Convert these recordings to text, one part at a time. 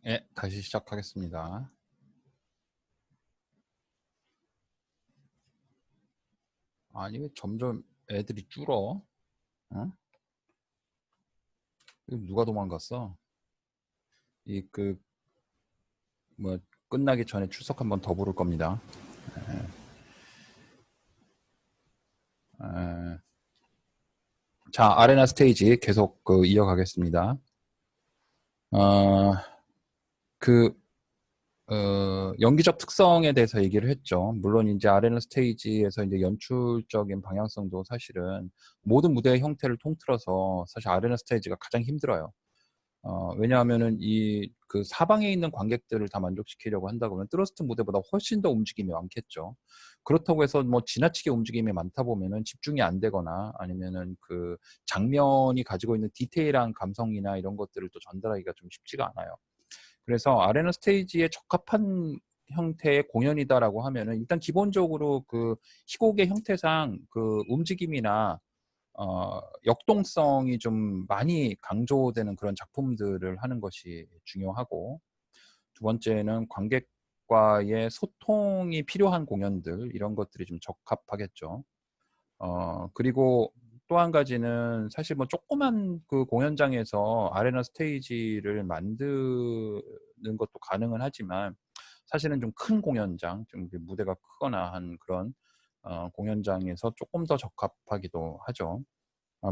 네, 다시 시작하겠습니다. 아니, 왜 점점 애들이 줄어? 어? 이거 누가 도망갔어? 뭐, 끝나기 전에 출석 한번 더 부를 겁니다. 에, 자, 아레나 스테이지 계속 이어가겠습니다. 어, 그, 연기적 특성에 대해서 얘기를 했죠. 물론 이제 아레나 스테이지에서 이제 연출적인 방향성도 사실은 모든 무대의 형태를 통틀어서 사실 아레나 스테이지가 가장 힘들어요. 왜냐하면은 그 사방에 있는 관객들을 다 만족시키려고 한다 그러면 트러스트 무대보다 훨씬 더 움직임이 많겠죠. 그렇다고 해서 뭐 지나치게 움직임이 많다 보면은 집중이 안 되거나 아니면은 그 장면이 가지고 있는 디테일한 감성이나 이런 것들을 또 전달하기가 좀 쉽지가 않아요. 그래서 아레나 스테이지에 적합한 형태의 공연이다라고 하면은 일단 기본적으로 그 희곡의 형태상 그 움직임이나 역동성이 좀 많이 강조되는 그런 작품들을 하는 것이 중요하고, 두 번째는 관객과의 소통이 필요한 공연들, 이런 것들이 좀 적합하겠죠. 그리고 또 한 가지는 사실 뭐 조그만 그 공연장에서 아레나 스테이지를 만드는 것도 가능은 하지만 사실은 좀 큰 공연장, 좀 무대가 크거나 한 그런 공연장에서 조금 더 적합하기도 하죠.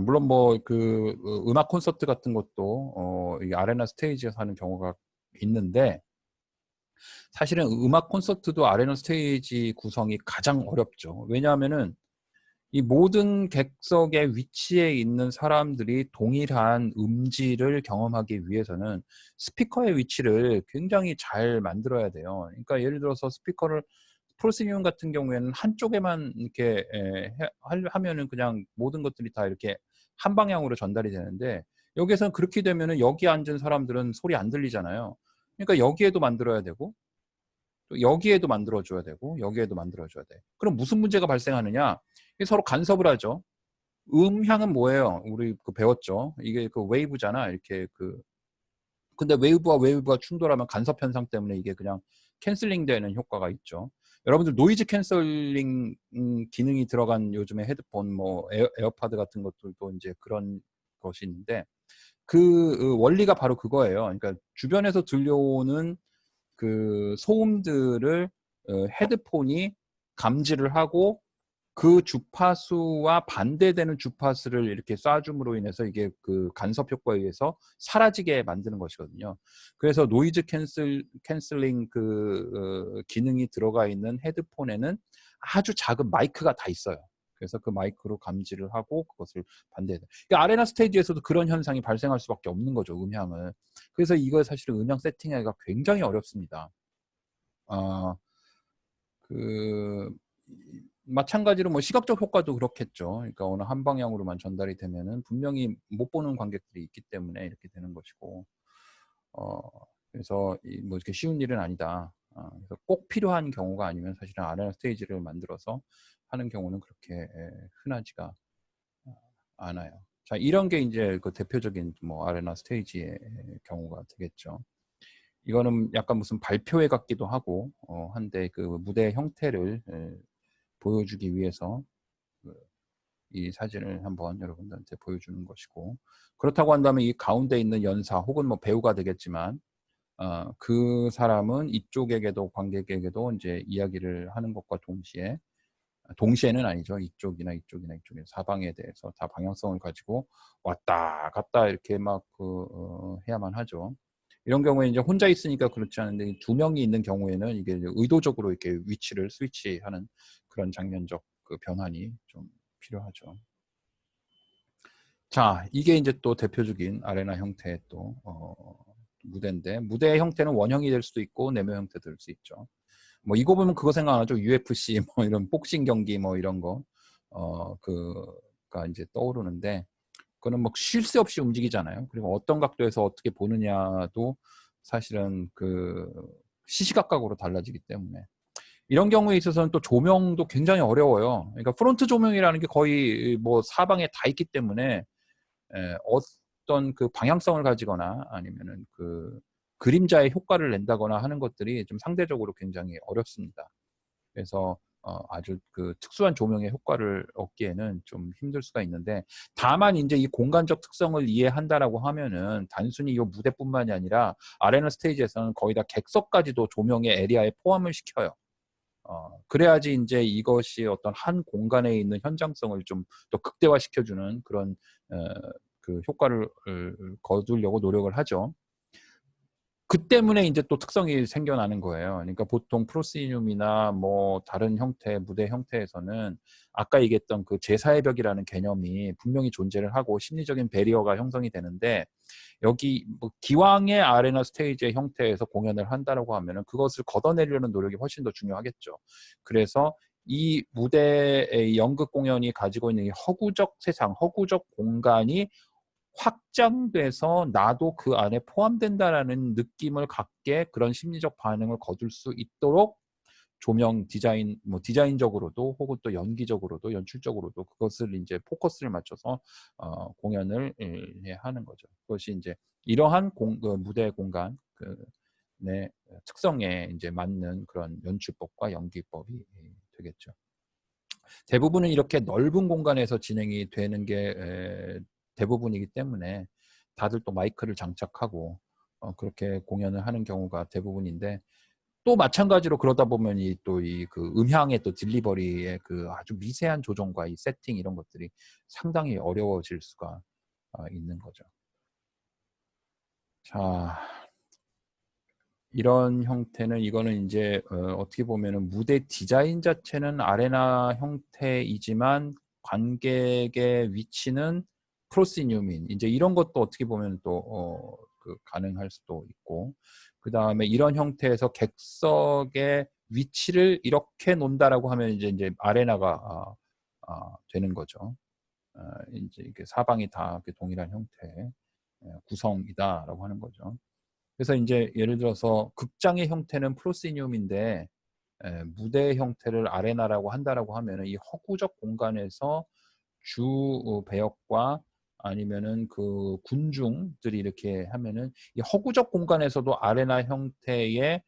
물론 뭐 그 음악 콘서트 같은 것도 이 아레나 스테이지에서 하는 경우가 있는데, 사실은 음악 콘서트도 아레나 스테이지 구성이 가장 어렵죠. 왜냐하면은 이 모든 객석의 위치에 있는 사람들이 동일한 음질을 경험하기 위해서는 스피커의 위치를 굉장히 잘 만들어야 돼요. 그러니까 예를 들어서 스피커를 프로시듐 같은 경우에는 한쪽에만 이렇게 하면은 그냥 모든 것들이 다 이렇게 한 방향으로 전달이 되는데, 여기에서는 그렇게 되면은 여기 앉은 사람들은 소리 안 들리잖아요. 그러니까 여기에도 만들어야 되고 또 여기에도 만들어줘야 되고 여기에도 만들어줘야 돼. 그럼 무슨 문제가 발생하느냐? 서로 간섭을 하죠. 음향은 뭐예요? 우리 배웠죠. 이게 그 웨이브잖아. 이렇게 근데 웨이브와 웨이브가 충돌하면 간섭 현상 때문에 이게 그냥 캔슬링 되는 효과가 있죠. 여러분들 노이즈 캔슬링 기능이 들어간 요즘에 헤드폰, 뭐 에어팟 같은 것들도 이제 그런 것이 있는데, 그 원리가 바로 그거예요. 그러니까 주변에서 들려오는 그 소음들을 헤드폰이 감지를 하고 그 주파수와 반대되는 주파수를 이렇게 쏴줌으로 인해서 이게 그 간섭 효과에 의해서 사라지게 만드는 것이거든요. 그래서 노이즈 캔슬링 기능이 들어가 있는 헤드폰에는 아주 작은 마이크가 다 있어요. 그래서 그 마이크로 감지를 하고 그것을 반대해. 그러니까 아레나 스테이지에서도 그런 현상이 발생할 수밖에 없는 거죠, 음향을. 그래서 이거 사실은 음향 세팅하기가 굉장히 어렵습니다. 어, 그 마찬가지로 뭐 시각적 효과도 그렇겠죠. 그러니까 어느 한 방향으로만 전달이 되면은 분명히 못 보는 관객들이 있기 때문에 이렇게 되는 것이고, 어, 그래서 뭐 이렇게 쉬운 일은 아니다. 그래서 꼭 필요한 경우가 아니면 사실은 아레나 스테이지를 만들어서 하는 경우는 그렇게 흔하지가 않아요. 자, 이런 게 이제 그 대표적인 뭐 아레나 스테이지의 경우가 되겠죠. 이거는 약간 무슨 발표회 같기도 하고 한데, 그 무대 형태를 보여주기 위해서 이 사진을 한번 여러분들한테 보여주는 것이고, 그렇다고 한다면 이 가운데 있는 연사 혹은 뭐 배우가 되겠지만 그 사람은 이쪽에게도 관객에게도 이제 이야기를 하는 것과 동시에는 아니죠. 이쪽이나 이쪽이나 이쪽에 사방에 대해서 다 방향성을 가지고 왔다 갔다 이렇게 막 해야만 하죠. 이런 경우에 이제 혼자 있으니까 그렇지 않은데 두 명이 있는 경우에는 이게 의도적으로 이렇게 위치를 스위치하는 그런 장면적 그 변환이 좀 필요하죠. 자, 이게 이제 또 대표적인 아레나 형태의 또 무대인데, 무대의 형태는 원형이 될 수도 있고 네모 형태 될 수 있죠. 뭐 이거 보면 그거 생각나죠. UFC 뭐 이런 복싱 경기 뭐 이런 거 그가 이제 떠오르는데, 그거는 뭐 쉴 새 없이 움직이잖아요. 그리고 어떤 각도에서 어떻게 보느냐도 사실은 그 시시각각으로 달라지기 때문에 이런 경우에 있어서는 또 조명도 굉장히 어려워요. 그러니까 프론트 조명이라는 게 거의 뭐 사방에 다 있기 때문에 어떤 그 방향성을 가지거나 아니면은 그 그림자의 효과를 낸다거나 하는 것들이 좀 상대적으로 굉장히 어렵습니다. 그래서 아주 그 특수한 조명의 효과를 얻기에는 좀 힘들 수가 있는데, 다만 인제 이 공간적 특성을 이해한다라고 하면은 단순히 요 무대뿐만이 아니라 아레나 스테이지에서는 거의 다 객석까지도 조명의 에리아에 포함을 시켜요. 그래야지 인제 이것이 어떤 한 공간에 있는 현장성을 좀 더 극대화시켜 주는 그런 어 그 효과를 거두려고 노력을 하죠. 그 때문에 인제 또 특성이 생겨나는 거예요. 그러니까 보통 프로시듐이나 뭐 다른 형태, 무대 형태에서는 아까 얘기했던 그 제사의 벽이라는 개념이 분명히 존재를 하고 심리적인 배리어가 형성이 되는데, 여기 뭐 기왕의 아레나 스테이지의 형태에서 공연을 한다라고 하면은 그것을 걷어내려는 노력이 훨씬 더 중요하겠죠. 그래서 이 무대의 연극 공연이 가지고 있는 이 허구적 세상, 허구적 공간이 확장돼서 나도 그 안에 포함된다라는 느낌을 갖게, 그런 심리적 반응을 거둘 수 있도록 조명 디자인, 뭐 디자인적으로도 혹은 또 연기적으로도 연출적으로도 그것을 인제 포커스를 맞춰서 공연을 하는 거죠. 그것이 인제 이러한 무대 공간 네 특성에 인제 맞는 그런 연출법과 연기법이 되겠죠. 대부분은 이렇게 넓은 공간에서 진행이 되는 게 대부분이기 때문에 다들 또 마이크를 장착하고 그렇게 공연을 하는 경우가 대부분인데, 또 마찬가지로 그러다 보면 이 또 이 그 음향의 또 딜리버리의 그 아주 미세한 조정과 이 세팅 이런 것들이 상당히 어려워질 수가 있는 거죠. 자, 이런 형태는 이거는 인제 어떻게 보면은 무대 디자인 자체는 아레나 형태이지만 관객의 위치는 프로시듐인, 인제 이런 것도 어떻게 보면 또 그 가능할 수도 있고, 그다음에 이런 형태에서 객석의 위치를 이렇게 놓는다라고 하면 인제 아레나가 되는 거죠. 인제 이게 사방이 다 이렇게 동일한 형태의 구성이다라고 하는 거죠. 그래서 인제 예를 들어서 극장의 형태는 프로시듐인데 무대 형태를 아레나라고 한다라고 하면은 이 허구적 공간에서 주 배역과 아니면은 그 군중들이 이렇게 하면은 이 허구적 공간에서도 아레나 형태의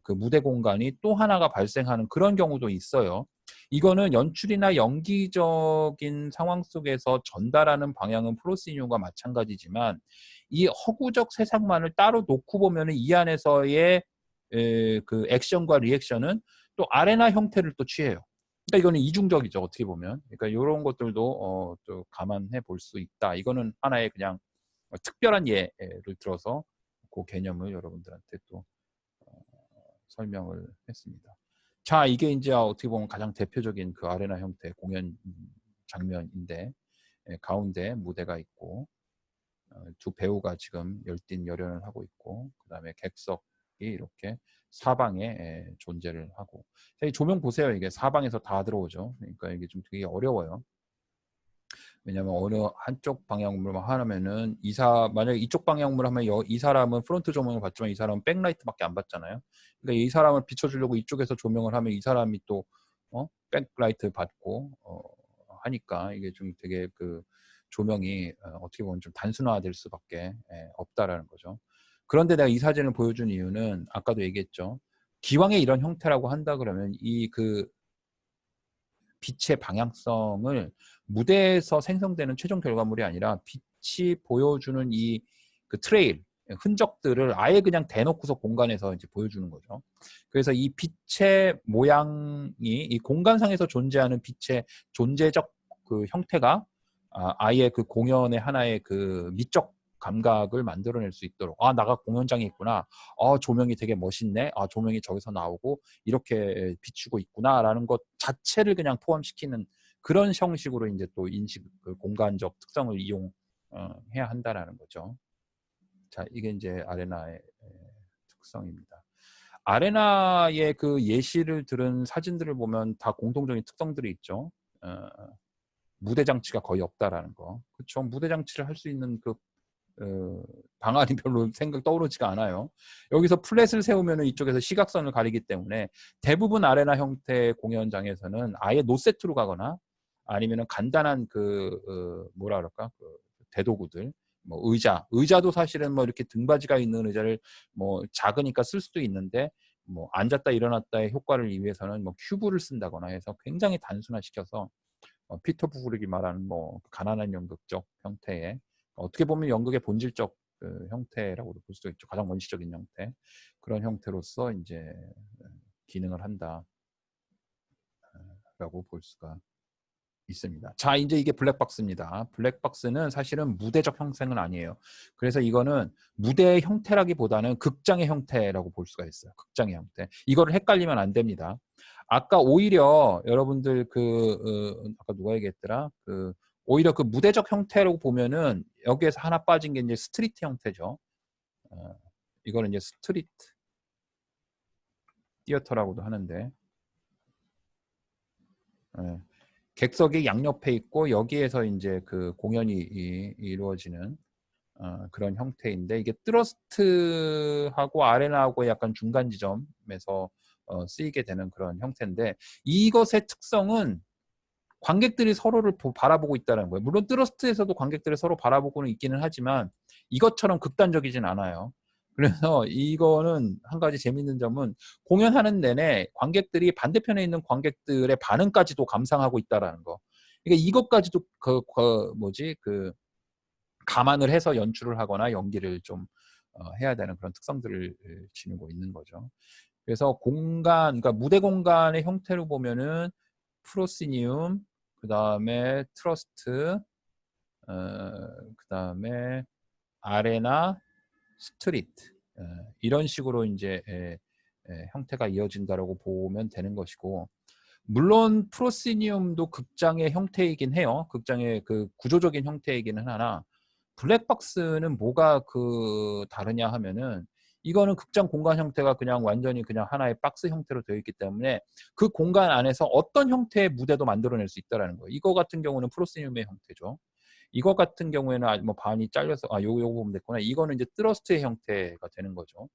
그 무대 공간이 또 하나가 발생하는 그런 경우도 있어요. 이거는 연출이나 연기적인 상황 속에서 전달하는 방향은 프로시듐과 마찬가지지만, 이 허구적 세상만을 따로 놓고 보면은 이 안에서의 그 액션과 리액션은 또 아레나 형태를 또 취해요. 그러니까 이거는 이중적이죠, 어떻게 보면. 그러니까 요런 것들도 또 감안해 볼 수 있다. 이거는 하나의 그냥 특별한 예를 들어서 그 개념을 여러분들한테 또 어 설명을 했습니다. 자, 이게 인제 어떻게 보면 가장 대표적인 그 아레나 형태의 공연 장면인데, 가운데 무대가 있고 두 배우가 지금 열띤 열연을 하고 있고, 그다음에 객석이 이렇게 사방에 존재를 하고. 이 조명 보세요. 이게 사방에서 다 들어오죠. 그러니까 이게 좀 되게 어려워요. 왜냐하면 어느 한쪽 방향으로만 하면은 만약에 이쪽 방향으로 하면 이 사람은 프론트 조명을 받지만 이 사람은 백라이트밖에 안 받잖아요. 그러니까 이 사람을 비춰 주려고 이쪽에서 조명을 하면 이 사람이 또 백라이트 받고 하니까 이게 좀 되게 그 조명이 어떻게 보면 좀 단순화될 수밖에 없다라는 거죠. 그런데 내가 이 사진을 보여준 이유는 아까도 얘기했죠. 기왕에 이런 형태라고 한다 그러면 이 그 빛의 방향성을 무대에서 생성되는 최종 결과물이 아니라 빛이 보여주는 이 그 트레일, 흔적들을 아예 그냥 대놓고서 공간에서 이제 보여주는 거죠. 그래서 이 빛의 모양이 이 공간상에서 존재하는 빛의 존재적 그 형태가 아예 그 공연의 하나의 그 미적 감각을 만들어낼 수 있도록 '아, 나가 공연장에 있구나. 조명이 되게 멋있네. 조명이 저기서 나오고 이렇게 비추고 있구나.'라는 것 자체를 그냥 포함시키는 그런 형식으로 인제 또 인식 그 공간적 특성을 해야 한다라는 거죠. 자, 이게 인제 아레나의 특성입니다. 아레나의 그 예시를 들은 사진들을 보면 다 공통적인 특성들이 있죠. 어 무대 장치가 거의 없다라는 거. 그쵸. 무대 장치를 할 수 있는 그 방안이 별로 떠오르지가 않아요. 여기서 플랫을 세우면은 이쪽에서 시각선을 가리기 때문에 대부분 아레나 형태의 공연장에서는 아예 노세트로 가거나 아니면은 간단한 그 뭐라 그럴까? 그 대도구들, 뭐 의자도 사실은 뭐 이렇게 등받이가 있는 의자를 뭐 작으니까 쓸 수도 있는데 뭐 앉았다 일어났다의 효과를 위해서는 뭐 큐브를 쓴다거나 해서 굉장히 단순화시켜서 피터 부르기 말하는 뭐 가난한 연극적 형태의 어떻게 보면 연극의 본질적 그 형태라고도 볼 수도 있죠. 가장 원시적인 형태 그런 형태로서 이제 기능을 한다라고 볼 수가 있습니다. 자, 이제 이게 블랙박스입니다. 블랙박스는 사실은 무대적 형상은 아니에요. 그래서 이거는 무대의 형태라기보다는 극장의 형태라고 볼 수가 있어요. 극장의 형태. 이거를 헷갈리면 안 됩니다. 아까 오히려 여러분들 아까 누가 얘기했더라? 오히려 그 무대적 형태라고 보면은 여기에서 하나 빠진 게 이제 스트리트 형태죠. 이거는 이제 스트리트 티어터라고도 하는데 객석이 양옆에 있고 여기에서 이제 그 공연이 이루어지는 그런 형태인데 이게 트러스트하고 아레나하고 약간 중간 지점에서 쓰이게 되는 그런 형태인데 이것의 특성은 관객들이 서로를 바라보고 있다는 거예요. 물론 트러스트에서도 관객들이 서로 바라보고는 있기는 하지만 이것처럼 극단적이진 않아요. 그래서 이거는 한 가지 재밌는 점은 공연하는 내내 관객들이 반대편에 있는 관객들의 반응까지도 감상하고 있다라는 거. 그러니까 이것까지도 감안을 해서 연출을 하거나 연기를 좀 해야 되는 그런 특성들을 지니고 있는 거죠. 그래서 그러니까 무대 공간의 형태로 보면은 프로시니움, 그 다음에 트러스트, 그 다음에 아레나, 스트리트 이런 식으로 이제 형태가 이어진다라고 보면 되는 것이고 물론 프로시니움도 극장의 형태이긴 해요. 극장의 그 구조적인 형태이기는 하나 블랙박스는 뭐가 다르냐 하면은 이거는 극장 공간 형태가 그냥 완전히 그냥 하나의 박스 형태로 되어 있기 때문에 그 공간 안에서 어떤 형태의 무대도 만들어낼 수 있다라는 거예요. 이거 같은 경우는 프로시니움의 형태죠. 이거 같은 경우에는 뭐 반이 잘려서 요거 보면 됐구나. 이거는 이제 트러스트의 형태가 되는 거죠.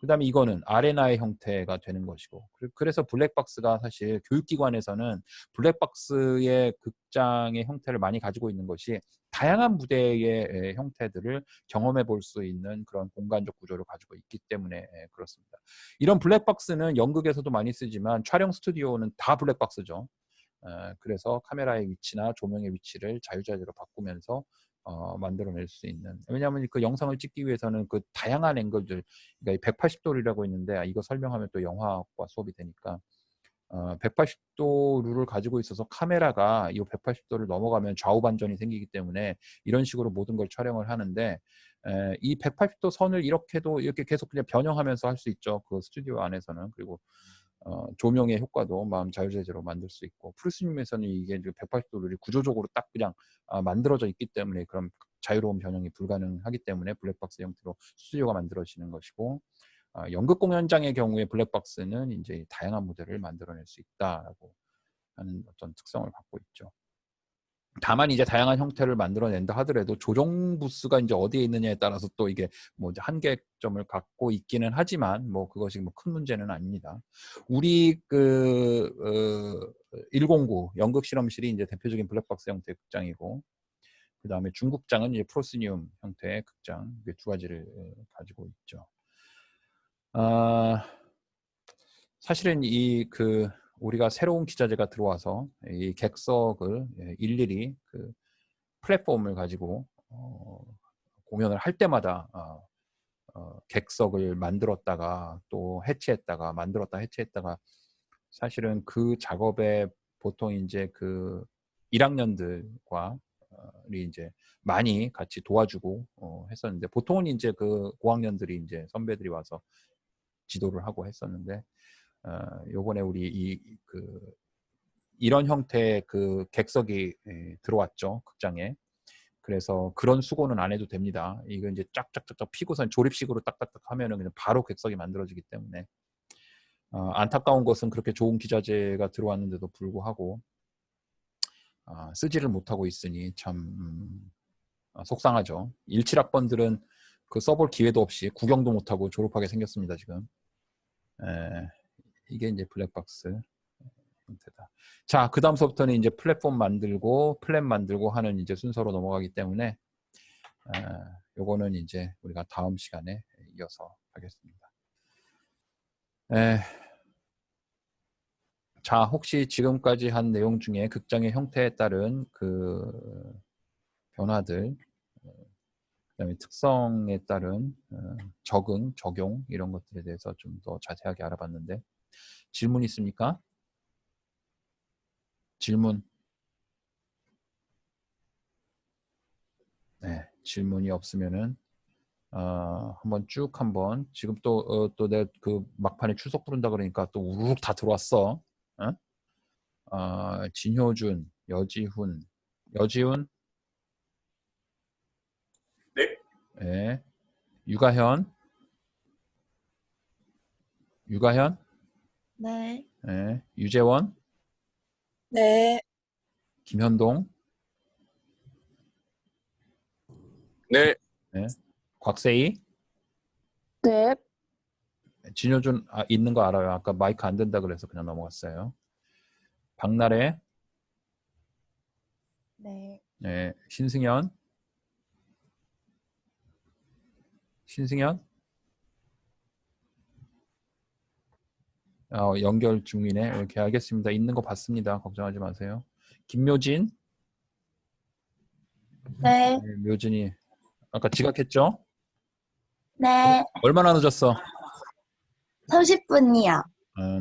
그 다음에 이거는 아레나의 형태가 되는 것이고 그래서 블랙박스가 사실 교육기관에서는 블랙박스의 극장의 형태를 많이 가지고 있는 것이 다양한 무대의 형태들을 경험해 볼 수 있는 그런 공간적 구조를 가지고 있기 때문에 그렇습니다. 이런 블랙박스는 연극에서도 많이 쓰지만 촬영 스튜디오는 다 블랙박스죠. 그래서 카메라의 위치나 조명의 위치를 자유자재로 바꾸면서 만들어낼 수 있는 왜냐하면 그 영상을 찍기 위해서는 그 다양한 앵글들 그러니까 180도라고 있는데 이거 설명하면 또 영화과 수업이 되니까 180도 룰을 가지고 있어서 카메라가 이 180도를 넘어가면 좌우 반전이 생기기 때문에 이런 식으로 모든 걸 촬영을 하는데 이 180도 선을 이렇게 계속 그냥 변형하면서 할 수 있죠. 그 스튜디오 안에서는. 그리고 조명의 효과도 마음 자유자재로 만들 수 있고 프로시니움에서는 이게 180도를 구조적으로 딱 그냥 만들어져 있기 때문에 그런 자유로운 변형이 불가능하기 때문에 블랙박스 형태로 스튜디오가 만들어지는 것이고 연극 공연장의 경우에 블랙박스는 이제 다양한 무대를 만들어낼 수 있다라고 하는 어떤 특성을 갖고 있죠. 다만 이제 다양한 형태를 만들어낸다 하더라도 조정 부스가 이제 어디에 있느냐에 따라서 또 이게 뭐 이제 한계점을 갖고 있기는 하지만 뭐 그것이 뭐 큰 문제는 아닙니다. 우리 109 연극 실험실이 이제 대표적인 블랙박스 형태의 극장이고 그 다음에 중국장은 이제 프로시니움 형태의 극장 두 가지를 가지고 있죠. 사실은 우리가 새로운 기자재가 들어와서 이 객석을 일일이 플랫폼을 가지고 공연을 할 때마다 객석을 만들었다가 또 해체했다가 만들었다 해체했다가 사실은 그 작업에 보통 이제 1학년들과 이제 많이 같이 도와주고 했었는데 보통은 이제 고학년들이 이제 선배들이 와서 지도를 하고 했었는데 요번에 우리 이런 형태의 객석이 들어왔죠 극장에. 그래서 그런 수고는 안 해도 됩니다. 이거 이제 쫙쫙쫙쫙 피고선 조립식으로 딱딱딱 하면은 그냥 바로 객석이 만들어지기 때문에 안타까운 것은 그렇게 좋은 기자재가 들어왔는데도 불구하고 쓰지를 못하고 있으니 참 속상하죠. 17학번들은 써볼 기회도 없이 구경도 못하고 졸업하게 생겼습니다 지금. 이게 이제 블랙박스 형태다. 자, 그 다음서부터는 이제 플랫폼 만들고 플랜 만들고 하는 이제 순서로 넘어가기 때문에 요거는 이제 우리가 다음 시간에 이어서 하겠습니다. 에, 자, 혹시 지금까지 한 내용 중에 극장의 형태에 따른 그 변화들, 그다음에 특성에 따른 적응, 적용 이런 것들에 대해서 좀 더 자세하게 알아봤는데 질문 있습니까? 질문. 네, 질문이 없으면은 한번 쭉 한번 지금 또 내가 그 막판에 추석 부른다 그러니까 또 우르륵 다 들어왔어. 어? 진효준, 여지훈, 네. 예, 유가현, 네. 예, 유재원, 네. 김현동, 네. 예, 곽세희, 네. 진효준 있는 거 알아요. 아까 마이크 안 된다 그래서 그냥 넘어갔어요. 박나래, 네. 예, 신승현, 연결 중이네. 이렇게 알겠습니다. 있는 거 봤습니다. 걱정하지 마세요. 김묘진, 네. 네, 묘진이 아까 지각했죠? 네. 얼마나 늦었어? 30분이요.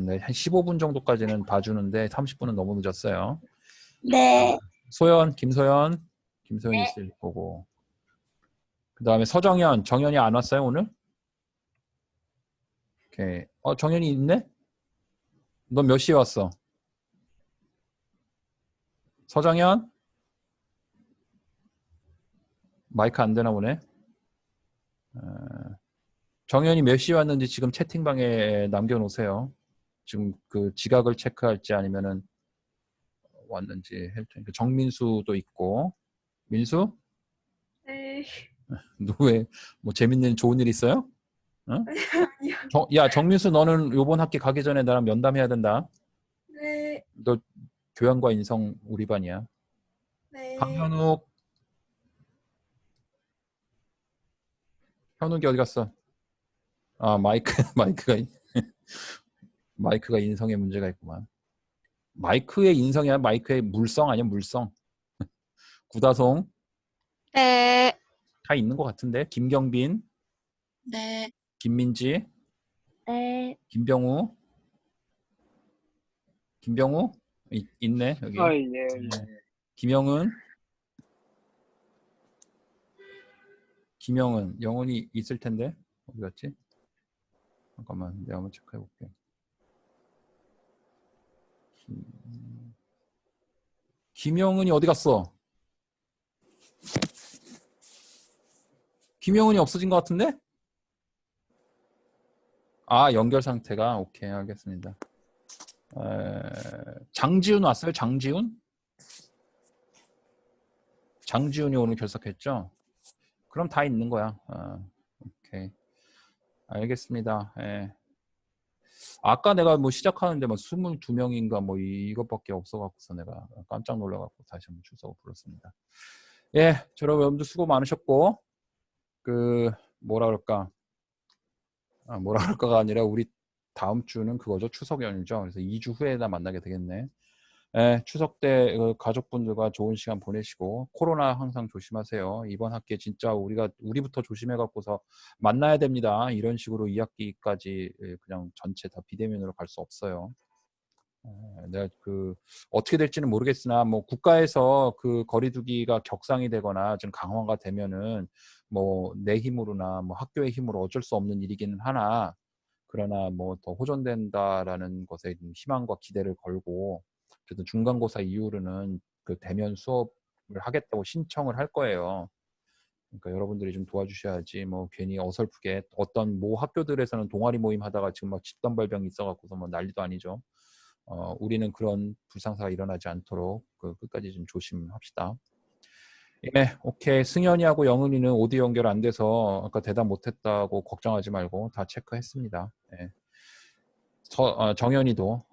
네, 한 15분 정도까지는 봐주는데 30분은 너무 늦었어요. 네. 김소연 네. 있을 거고. 그 다음에 정연이 안 왔어요 오늘? 오케이. 정연이 있네? 넌 몇 시에 왔어? 서정현? 마이크 안 되나 보네. 정연이 몇 시에 왔는지 지금 채팅방에 남겨놓으세요. 지금 그 지각을 체크할지 아니면은 왔는지 할 테니까. 정민수도 있고. 민수? 네. 너 왜 뭐 재밌는 좋은 일 있어요? 응? 아니요. 야 정민수 너는 요번 학기 가기 전에 나랑 면담해야 된다. 네. 너 교양과 인성 우리 반이야. 네. 현욱이 어디 갔어? 마이크 마이크가 인성에 문제가 있구만. 마이크의 인성이야? 마이크의 물성 아니야? 물성. 구다송 네. 다 있는 것 같은데. 김경빈, 네. 김민지, 네. 김병우 있네 여기. 아, 예, 네. 예. 김영은 영훈이 있을 텐데 어디 갔지? 잠깐만 내가 한번 체크해 볼게. 김영은이 어디 갔어? 김영은이 없어진 것 같은데? 연결 상태가 오케이 알겠습니다. 장지훈 왔어요? 장지훈이 오늘 결석했죠? 그럼 다 있는 거야. 오케이 알겠습니다. 예. 아까 내가 뭐 시작하는데 막 22명인가 뭐 이것밖에 없어갖고서 내가 깜짝 놀라갖고 다시 한번 출석을 불렀습니다. 예, 여러분들 수고 많으셨고 그 뭐라 그럴까가 아니라 우리 다음 주는 그거죠. 추석 연휴죠. 그래서 2주 후에나 만나게 되겠네. 예, 추석 때 가족분들과 좋은 시간 보내시고 코로나 항상 조심하세요. 이번 학기에 진짜 우리부터 조심해 갖고서 만나야 됩니다. 이런 식으로 2학기까지 그냥 전체 다 비대면으로 갈 수 없어요. 내가 어떻게 될지는 모르겠으나 뭐 국가에서 그 거리두기가 격상이 되거나 좀 강화가 되면은 뭐 내 힘으로나 뭐 학교의 힘으로 어쩔 수 없는 일이기는 하나 그러나 뭐 더 호전된다라는 것에 희망과 기대를 걸고 그래도 중간고사 이후로는 그 대면 수업을 하겠다고 신청을 할 거예요. 그러니까 여러분들이 좀 도와주셔야지 뭐 괜히 어설프게 어떤 모 학교들에서는 동아리 모임 하다가 지금 막 집단 발병이 있어갖고서 뭐 난리도 아니죠. 우리는 그런 불상사가 일어나지 않도록 끝까지 좀 조심합시다. 예, 오케이. 승현이하고 영은이는 오디오 연결 안 돼서 아까 대답 못했다고 걱정하지 말고 다 체크했습니다. 예. 정현이도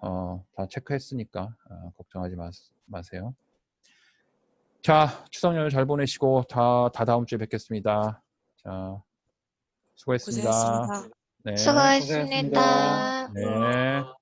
다 체크했으니까 걱정하지 마세요. 자, 추석 연휴 잘 보내시고 다 다음 주에 뵙겠습니다. 자, 수고했습니다. 고생했습니다. 네. 수고하셨습니다. 네.